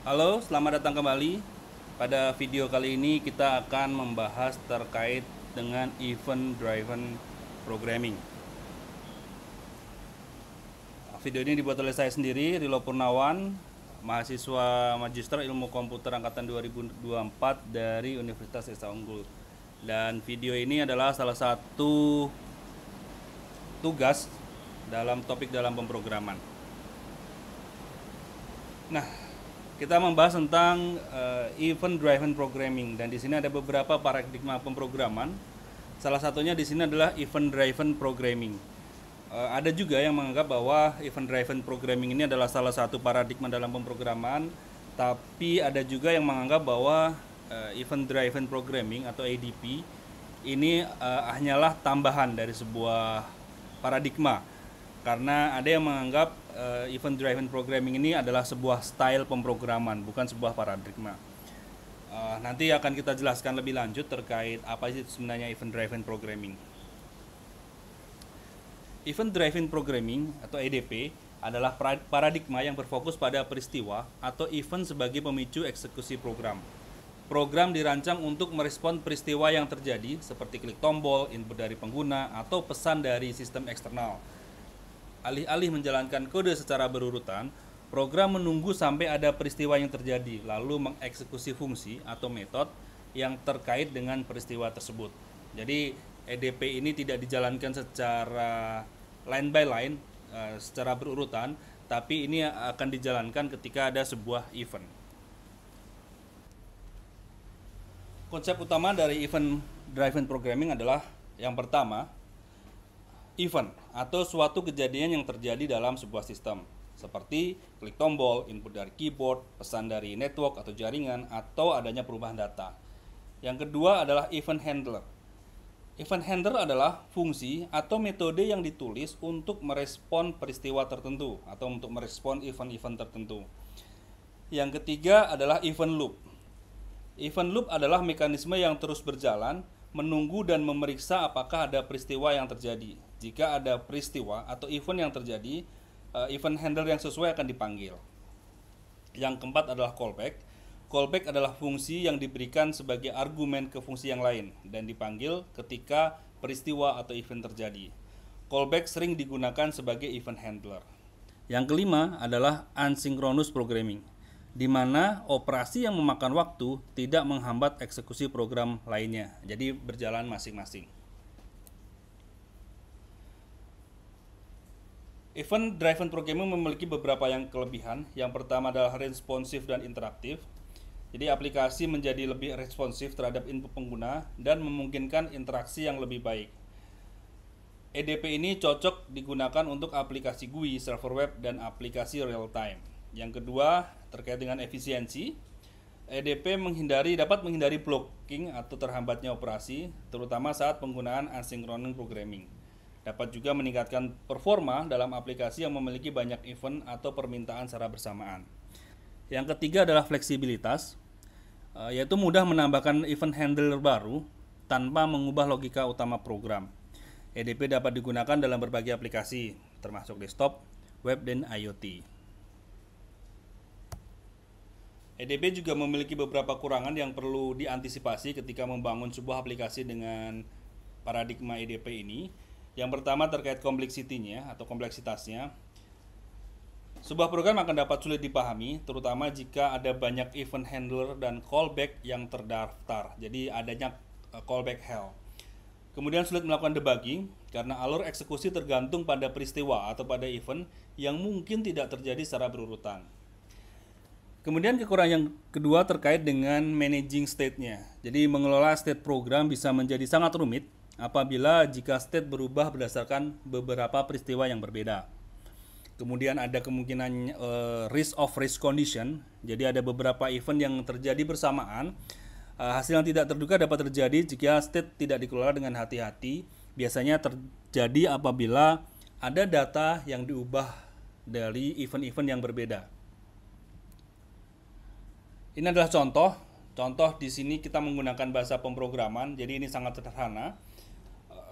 Halo, selamat datang kembali. Pada video kali ini kita akan membahas terkait dengan event driven programming. Video ini dibuat oleh saya sendiri, Rilo Purnawan, mahasiswa Magister Ilmu Komputer angkatan 2024 dari Universitas Esa Unggul. Dan video ini adalah salah satu tugas dalam topik dalam pemrograman. Nah, kita membahas tentang event driven programming, dan di sini ada beberapa paradigma pemrograman. Salah satunya di sini adalah event driven programming. Ada juga yang menganggap bahwa event driven programming ini adalah salah satu paradigma dalam pemrograman, tapi ada juga yang menganggap bahwa event driven programming atau ADP ini hanyalah tambahan dari sebuah paradigma. Karena ada yang menganggap event driven programming ini adalah sebuah style pemrograman, bukan sebuah paradigma. Nanti akan kita jelaskan lebih lanjut terkait apa sih sebenarnya event driven programming. Event driven programming atau EDP adalah paradigma yang berfokus pada peristiwa atau event sebagai pemicu eksekusi program. Program dirancang untuk merespon peristiwa yang terjadi seperti klik tombol, input dari pengguna, atau pesan dari sistem eksternal. Alih-alih menjalankan kode secara berurutan, program menunggu sampai ada peristiwa yang terjadi, lalu mengeksekusi fungsi atau metode yang terkait dengan peristiwa tersebut. Jadi EDP ini tidak dijalankan secara line by line, secara berurutan, tapi ini akan dijalankan ketika ada sebuah event. Konsep utama dari event driven programming adalah yang pertama, event atau suatu kejadian yang terjadi dalam sebuah sistem, seperti klik tombol, input dari keyboard, pesan dari network atau jaringan, atau adanya perubahan data. Yang kedua adalah event handler. Event handler adalah fungsi atau metode yang ditulis untuk merespon peristiwa tertentu atau untuk merespon event-event tertentu. Yang ketiga adalah event loop. Event loop adalah mekanisme yang terus berjalan, menunggu dan memeriksa apakah ada peristiwa yang terjadi. Jika ada peristiwa atau event yang terjadi, event handler yang sesuai akan dipanggil. Yang keempat adalah callback. Callback adalah fungsi yang diberikan sebagai argumen ke fungsi yang lain dan dipanggil ketika peristiwa atau event terjadi. Callback sering digunakan sebagai event handler. Yang kelima adalah asynchronous programming, di mana operasi yang memakan waktu tidak menghambat eksekusi program lainnya, jadi berjalan masing-masing. Event driven programming memiliki beberapa yang kelebihan. Yang pertama adalah responsif dan interaktif. Jadi aplikasi menjadi lebih responsif terhadap input pengguna dan memungkinkan interaksi yang lebih baik. EDP ini cocok digunakan untuk aplikasi GUI, server web, dan aplikasi real time. Yang kedua, terkait dengan efisiensi, EDP dapat menghindari blocking atau terhambatnya operasi, terutama saat penggunaan asynchronous programming. Dapat juga meningkatkan performa dalam aplikasi yang memiliki banyak event atau permintaan secara bersamaan. Yang ketiga adalah fleksibilitas, yaitu mudah menambahkan event handler baru tanpa mengubah logika utama program. EDP dapat digunakan dalam berbagai aplikasi, termasuk desktop, web, dan IoT. EDP juga memiliki beberapa kekurangan yang perlu diantisipasi ketika membangun sebuah aplikasi dengan paradigma EDP ini. Yang pertama terkait kompleksitinya atau kompleksitasnya. Sebuah program akan dapat sulit dipahami, terutama jika ada banyak event handler dan callback yang terdaftar. Jadi adanya callback hell. Kemudian sulit melakukan debugging karena alur eksekusi tergantung pada peristiwa atau pada event yang mungkin tidak terjadi secara berurutan. Kemudian kekurangan yang kedua terkait dengan managing state-nya. Jadi mengelola state program bisa menjadi sangat rumit apabila jika state berubah berdasarkan beberapa peristiwa yang berbeda. Kemudian ada kemungkinan risk of race condition. Jadi ada beberapa event yang terjadi bersamaan. Hasil yang tidak terduga dapat terjadi jika state tidak dikelola dengan hati-hati. Biasanya terjadi apabila ada data yang diubah dari event-event yang berbeda. Ini adalah contoh. Contoh di sini kita menggunakan bahasa pemrograman. Jadi ini sangat sederhana.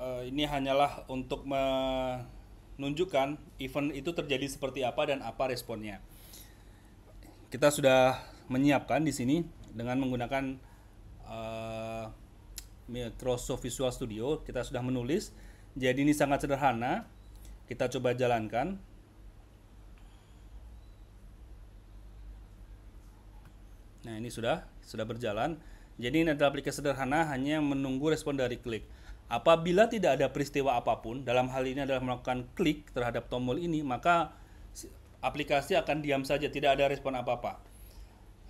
Ini hanyalah untuk menunjukkan event itu terjadi seperti apa dan apa responnya. Kita sudah menyiapkan di sini dengan menggunakan Microsoft Visual Studio. Kita sudah menulis. Jadi ini sangat sederhana. Kita coba jalankan. Nah, ini sudah berjalan. Jadi ini adalah aplikasi sederhana, hanya menunggu respon dari klik. Apabila tidak ada peristiwa apapun, dalam hal ini adalah melakukan klik terhadap tombol ini, maka aplikasi akan diam saja, tidak ada respon apa-apa.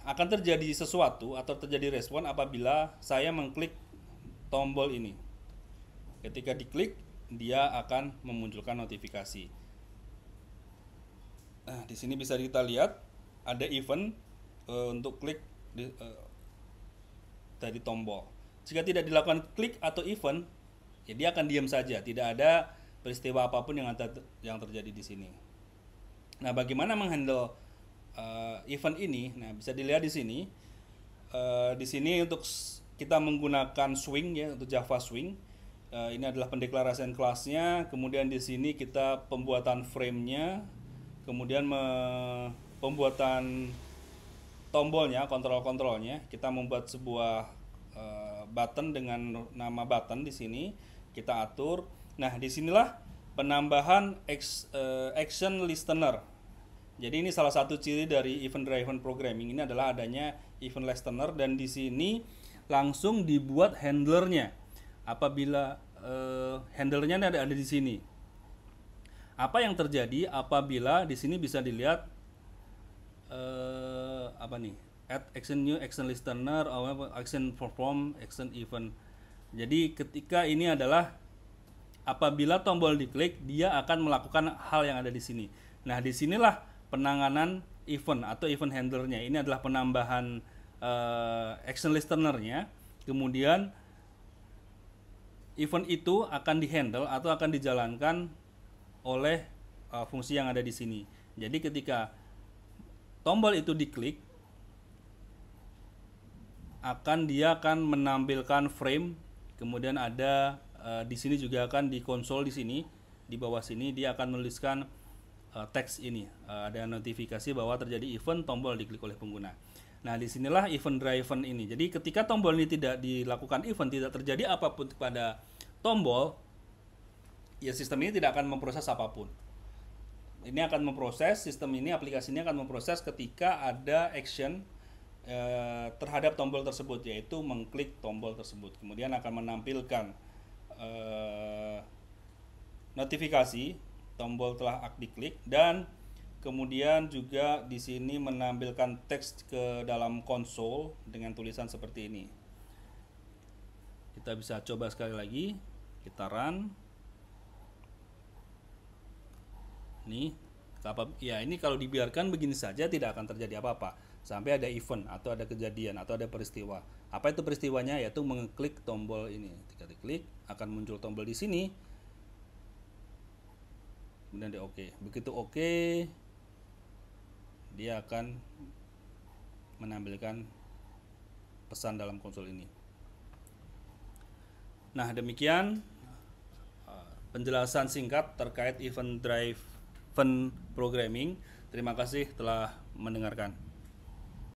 Akan terjadi sesuatu atau terjadi respon apabila saya mengklik tombol ini. Ketika diklik, dia akan memunculkan notifikasi. Nah, di sini bisa kita lihat ada event untuk klik dari tombol. Jika tidak dilakukan klik atau event, ya dia akan diam saja, tidak ada peristiwa apapun yang terjadi di sini. Nah, bagaimana menghandle event ini? Nah, bisa dilihat di sini. Di sini untuk kita menggunakan swing ya, untuk Java Swing. Ini adalah pendeklarasian kelasnya. Kemudian di sini kita pembuatan frame-nya, kemudian pembuatan tombolnya, kontrol-kontrolnya. Kita membuat sebuah button dengan nama button di sini. Kita atur. Nah, disinilah penambahan action listener. Jadi ini salah satu ciri dari event driven programming, ini adalah adanya event listener, dan di sini langsung dibuat handlernya. Apabila handlernya ada di sini. Apa yang terjadi apabila di sini bisa dilihat add action new, action listener, action perform, action event. Jadi ketika ini adalah apabila tombol diklik, dia akan melakukan hal yang ada di sini. Nah, disinilah penanganan event atau event handlernya. Ini adalah penambahan action listenernya. Kemudian event itu akan dihandle atau akan dijalankan oleh fungsi yang ada di sini. Jadi ketika tombol itu diklik, dia akan menampilkan frame. Kemudian ada di sini juga akan di konsol di sini, di bawah sini dia akan menuliskan teks ini. Ada notifikasi bahwa terjadi event tombol diklik oleh pengguna. Nah, disinilah event driven ini. Jadi ketika tombol ini tidak dilakukan event, tidak terjadi apapun pada tombol, ya sistem ini tidak akan memproses apapun. Ini akan memproses, sistem ini, aplikasi ini akan memproses ketika ada action terhadap tombol tersebut, yaitu mengklik tombol tersebut. Kemudian akan menampilkan notifikasi tombol telah diklik, dan kemudian juga di sini menampilkan teks ke dalam konsol dengan tulisan seperti ini. Kita bisa coba sekali lagi, kita run. Nih, ya ini kalau dibiarkan begini saja tidak akan terjadi apa-apa sampai ada event atau ada kejadian atau ada peristiwa. Apa itu peristiwanya? Yaitu mengklik tombol ini. Ketika diklik akan muncul tombol di sini. Kemudian dia oke. Begitu oke, dia akan menampilkan pesan dalam konsol ini. Nah, demikian penjelasan singkat terkait event driven programming. Terima kasih telah mendengarkan.